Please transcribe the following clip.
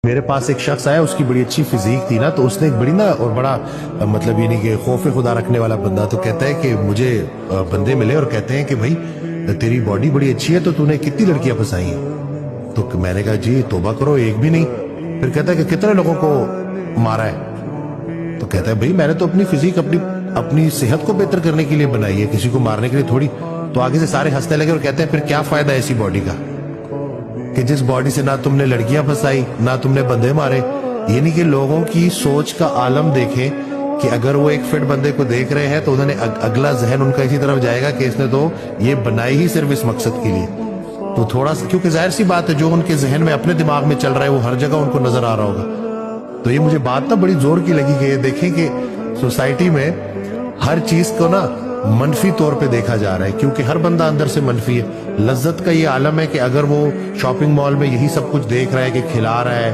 میرے پاس ایک شخص آیا, اس کی بڑی اچھی فزیک تھی نا, تو اس نے ایک بڑی نا اور بڑا مطلب یہ نہیں کہ خوف خدا رکھنے والا بندہ, تو کہتا ہے کہ مجھے بندے ملے اور کہتے ہیں کہ بھائی تیری باڈی بڑی اچھی ہے, تو نے کتنی لڑکیاں پھنسائی ہیں؟ تو میں نے کہا جی توبہ کرو, ایک بھی نہیں. پھر کہتا ہے کہ کتنے لوگوں کو مارا ہے؟ تو کہتا ہے بھائی میں نے تو اپنی فزیک اپنی صحت کو بہتر کرنے کے لیے بنائی ہے, کسی کو مارنے کے لیے تھوڑی. تو آگے سے سارے ہنسنے لگے اور کہتے ہیں پھر کیا فائدہ ایسی باڈی کا کہ جس باڈی سے نہ تم نے لڑکیاں پھنسائی نہ تم نے بندے مارے. یعنی کہ لوگوں کی سوچ کا عالم دیکھیں کہ اگر وہ ایک فٹ بندے کو دیکھ رہے ہیں تو انہوں نے اگلا ذہن ان کا اسی طرف جائے گا کہ اس نے تو یہ بنائی ہی صرف اس مقصد کے لیے. تو تھوڑا سا, کیونکہ ظاہر سی بات ہے جو ان کے ذہن میں اپنے دماغ میں چل رہا ہے وہ ہر جگہ ان کو نظر آ رہا ہوگا. تو یہ مجھے بات نا بڑی زور کی لگی کہ یہ دیکھیں کہ سوسائٹی میں ہر چیز کو نا منفی طور پہ دیکھا جا رہا ہے, کیونکہ ہر بندہ اندر سے منفی ہے. لذت کا یہ عالم ہے کہ اگر وہ شاپنگ مال میں یہی سب کچھ دیکھ رہا ہے کہ کھلا رہا ہے